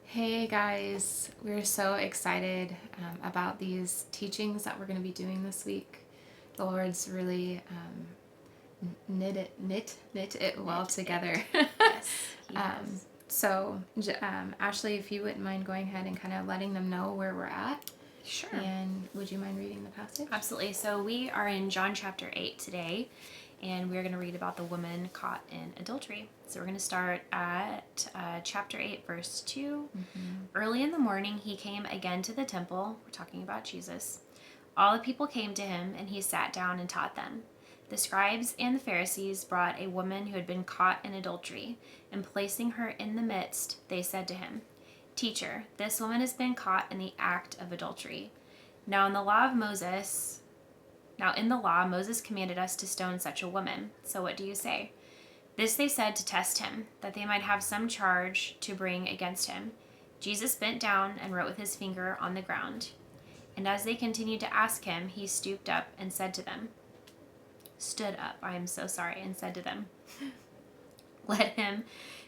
Hey guys, we're so excited about these teachings that we're going to be doing this week. The Lord's really knit it well together. Yes, he has. So, Ashley, if you wouldn't mind going ahead and kind of letting them know where we're at. Sure. And would you mind reading the passage? Absolutely. So we are in John chapter 8 today, and we're going to read about the woman caught in adultery. So we're going to start at chapter 8, verse 2. Early in the morning, he came again to the temple. We're talking about Jesus. All the people came to him, and he sat down and taught them. The scribes and the Pharisees brought a woman who had been caught in adultery, and placing her in the midst, they said to him, "Teacher, this woman has been caught in the act of adultery. Now in the law, Moses commanded us to stone such a woman. So what do you say?" This they said to test him, that they might have some charge to bring against him. Jesus bent down and wrote with his finger on the ground. And as they continued to ask him, he stood up, and said to them, "Let him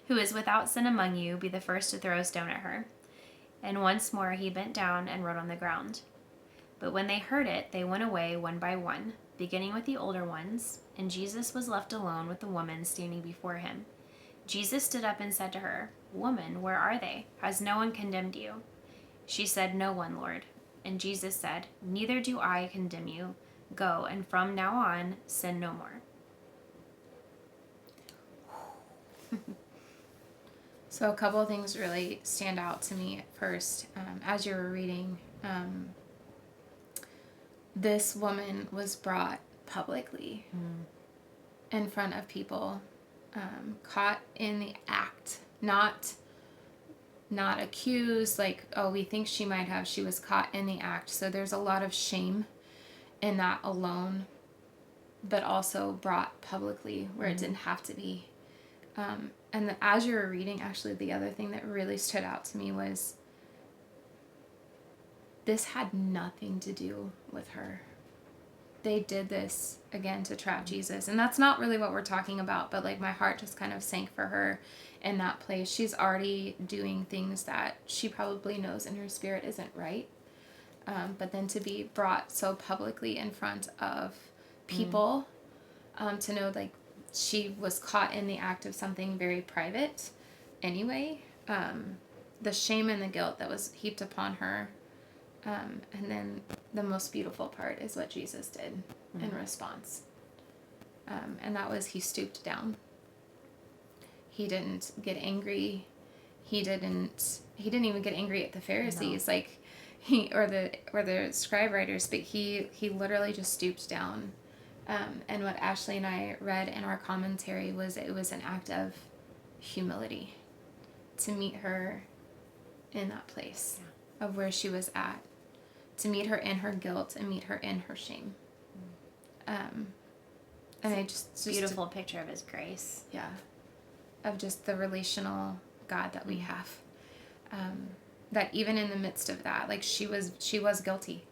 who is without sin among you be the first to throw a stone at her." And once more he bent down and wrote on the ground. But when they heard it, they went away one by one, beginning with the older ones, and Jesus was left alone with the woman standing before him. Jesus stood up and said to her, "Woman, where are they? Has no one condemned you?" She said, "No one, Lord." And Jesus said, "Neither do I condemn you. Go, and from now on, sin no more." So a couple of things really stand out to me at first. As you were reading, this woman was brought publicly in front of people, caught in the act, not accused, like, oh, we think she might have. She was caught in the act. So there's a lot of shame in that alone, but also brought publicly where it didn't have to be. And as you were reading, actually, the other thing that really stood out to me was this had nothing to do with her. They did this, again, to trap Jesus. And that's not really what we're talking about, but, like, my heart just kind of sank for her in that place. She's already doing things that she probably knows in her spirit isn't right. But then to be brought so publicly in front of people, to know, like, she was caught in the act of something very private anyway. The shame and the guilt that was heaped upon her. And then the most beautiful part is what Jesus did in response. And that was he stooped down. He didn't get angry. He didn't even get angry at the Pharisees, No. like or the scribe writers, but he literally just stooped down. And what Ashley and I read in our commentary was it was an act of humility to meet her in that place of where she was at, to meet her in her guilt and meet her in her shame. And I just Beautiful picture of his grace. Yeah, of just the relational God that we have. That even in the midst of that, like, she was guilty.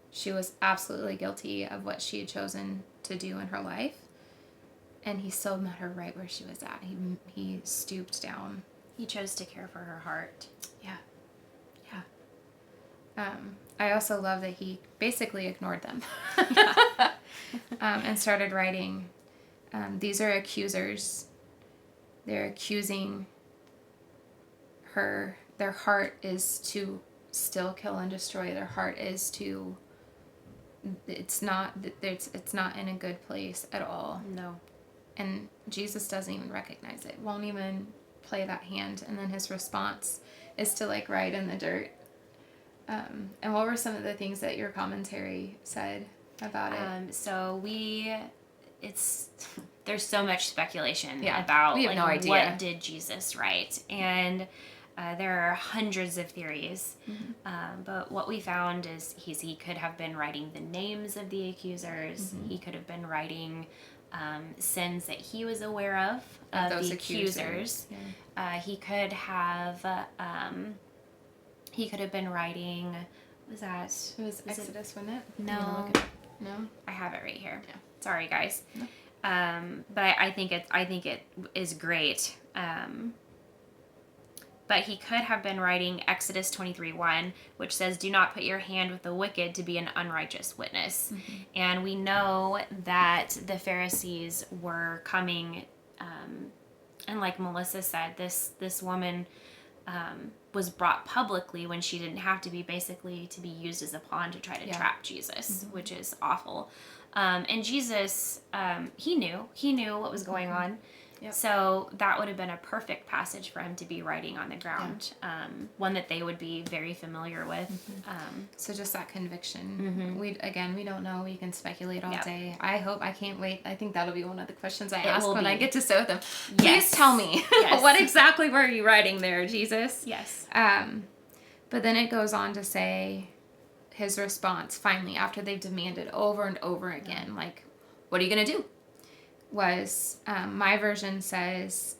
She was absolutely guilty of what she had chosen to do in her life. And he still met her right where she was at. He stooped down. He chose to care for her heart. Yeah. I also love that he basically ignored them. And started writing. These are accusers. They're accusing her. Their heart is to still kill and destroy. Their heart is to... It's not in a good place at all. No. And Jesus doesn't even recognize it. Won't even play that hand. And then his response is to, like, write in the dirt. And what were some of the things that your commentary said about it? So there's so much speculation about, we have no idea, what did Jesus write, and there are hundreds of theories. But what we found is he could have been writing the names of the accusers. He could have been writing sins that he was aware of those the accusers. He could have been writing. What was that? It was Exodus, wasn't it? No. No? I have it right here. Yeah. Sorry, guys. No. But I think it is great But he could have been writing Exodus 23:1, which says, "Do not put your hand with the wicked to be an unrighteous witness." And we know that the Pharisees were coming, and like Melissa said, this woman was brought publicly when she didn't have to be, basically to be used as a pawn to try to trap Jesus, which is awful. And Jesus, he knew what was going on. Yep. So that would have been a perfect passage for him to be writing on the ground, one that they would be very familiar with. So just that conviction. We don't know. We can speculate all day. I can't wait. I think that'll be one of the questions I ask when I get to sit with them. Please tell me, what exactly were you writing there, Jesus? Yes. But then it goes on to say his response, finally, after they've demanded over and over again, like, what are you going to do? Was, my version says,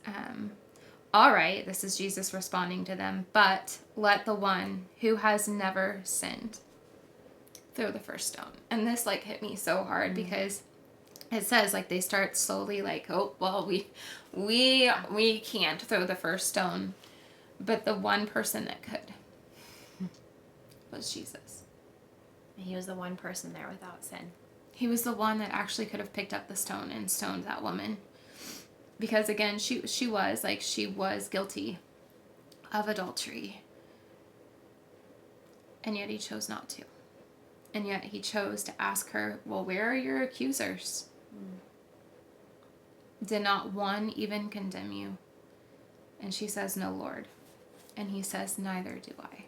all right, this is Jesus responding to them, but let the one who has never sinned throw the first stone. And this like hit me so hard because it says like they start slowly like, oh, well, we can't throw the first stone, but the one person that could was Jesus. He was the one person there without sin. He was the one that actually could have picked up the stone and stoned that woman. Because again, she was guilty of adultery. And yet he chose not to. And yet he chose to ask her, well, where are your accusers? Did not one even condemn you? And she says, no, Lord. And he says, neither do I.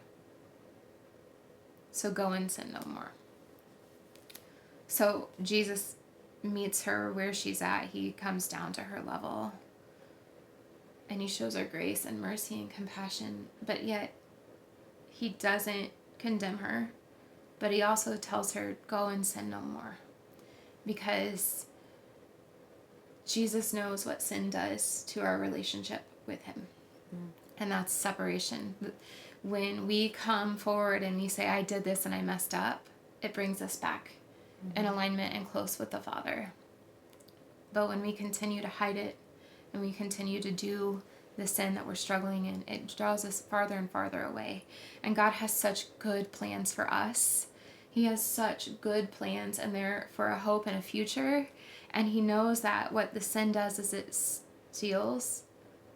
So go and sin no more. So Jesus meets her where she's at. He comes down to her level. And he shows her grace and mercy and compassion. But yet, he doesn't condemn her. But he also tells her, go and sin no more. Because Jesus knows what sin does to our relationship with him. And that's separation. When we come forward and we say, I did this and I messed up, it brings us back in alignment and close with the Father. But when we continue to hide it and we continue to do the sin that we're struggling in, it draws us farther and farther away. And God has such good plans for us. He has such good plans, and they're for a hope and a future. And he knows that what the sin does is it steals,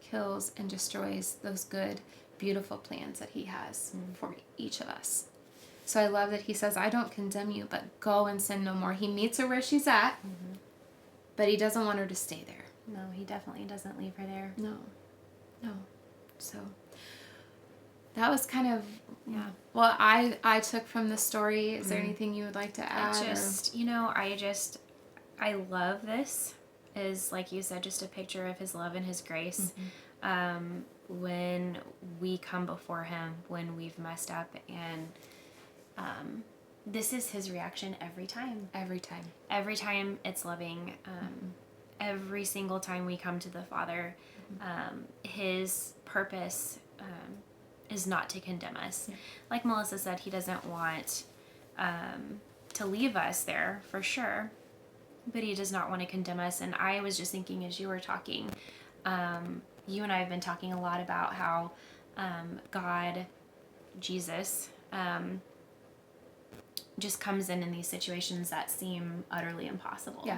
kills, and destroys those good, beautiful plans that he has for each of us. So I love that he says, I don't condemn you, but go and sin no more. He meets her where she's at, but he doesn't want her to stay there. No, he definitely doesn't leave her there. No. So that was kind of, well, I took from the story. Is there anything you would like to add? I love this. Is, like you said, just a picture of his love and his grace. When we come before him, when we've messed up, and this is his reaction every time. Every time it's loving. Every single time we come to the Father, his purpose is not to condemn us. Like Melissa said, he doesn't want to leave us there, for sure, but he does not want to condemn us. And I was just thinking as you were talking, you and I have been talking a lot about how God, Jesus, just comes in these situations that seem utterly impossible.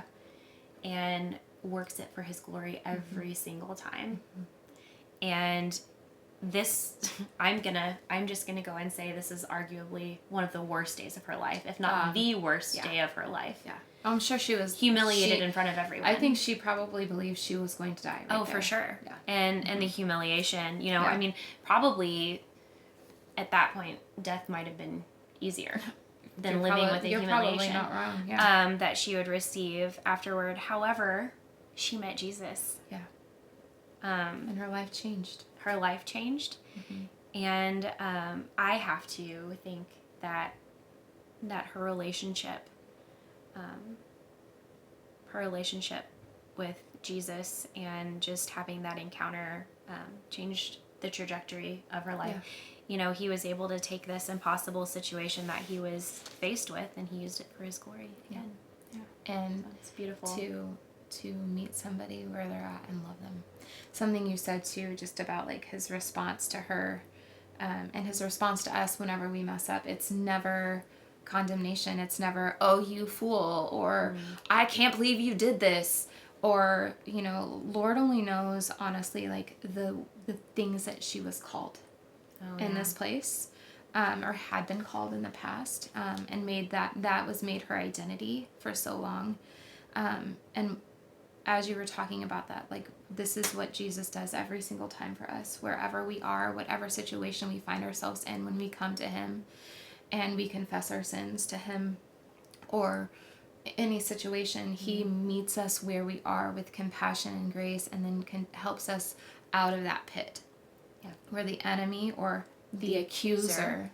And works it for his glory every single time. And this, I'm just gonna go and say this is arguably one of the worst days of her life, if not the worst day of her life. I'm sure she was humiliated in front of everyone. I think she probably believed she was going to die. For sure. And the humiliation, I mean, probably at that point, death might have been easier than living with the humiliation. You're probably not wrong. That she would receive afterward. However, she met Jesus. And her life changed. And I have to think that her relationship with Jesus and just having that encounter changed the tragectory of her life. He was able to take this impossible situation that he was faced with, and he used it for his glory again. And so it's beautiful. to meet somebody where they're at and love them. Something you said too, just about like his response to her, and his response to us whenever we mess up. It's never condemnation. It's never, oh, you fool, or I can't believe you did this, or, you know, Lord only knows, honestly, like the things that she was called in this place, or had been called in the past, and made that was made her identity for so long. And as you were talking about that, like, this is what Jesus does every single time for us, wherever we are, whatever situation we find ourselves in, when we come to him and we confess our sins to him, or any situation, he meets us where we are with compassion and grace, and then helps us out of that pit, where the enemy or the accuser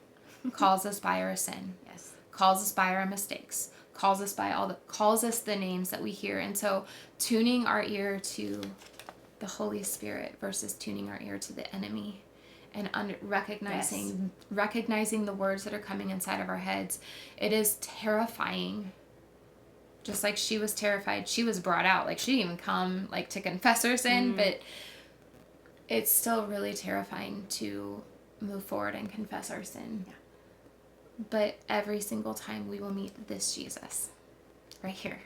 calls us by our sin, calls us by our mistakes, calls us the names that we hear. And so tuning our ear to the Holy Spirit versus tuning our ear to the enemy, and recognizing the words that are coming inside of our heads. It is terrifying. Just like she was terrified, she was brought out. Like, she didn't even come like to confess her sin, but it's still really terrifying to move forward and confess our sin. But every single time we will meet this Jesus right here.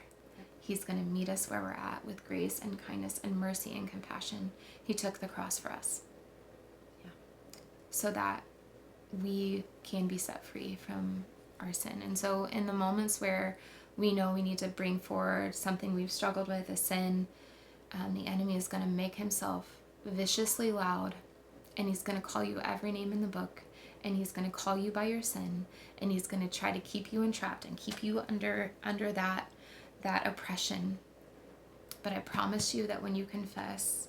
He's going to meet us where we're at with grace and kindness and mercy and compassion. He took the cross for us. So that we can be set free from our sin. And so in the moments where we know we need to bring forward something we've struggled with, a sin, the enemy is going to make himself viciously loud, and he's going to call you every name in the book, and he's going to call you by your sin, and he's going to try to keep you entrapped and keep you under that oppression. But I promise you that when you confess,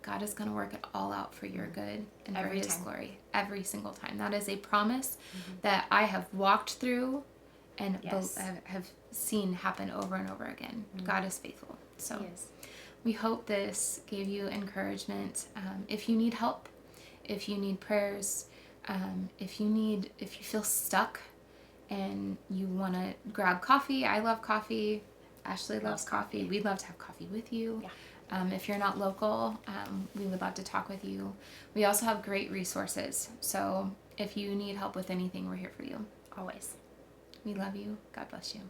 God is going to work it all out for your good and for his glory every single time. That is a promise that I have walked through and have seen happen over and over again. God is faithful. So we hope this gave you encouragement. If you need help, if you need prayers, if you feel stuck and you want to grab coffee, I love coffee. Ashley loves coffee. We'd love to have coffee with you. If you're not local, we would love to talk with you. We also have great resources. So if you need help with anything, we're here for you. Always. We love you. God bless you.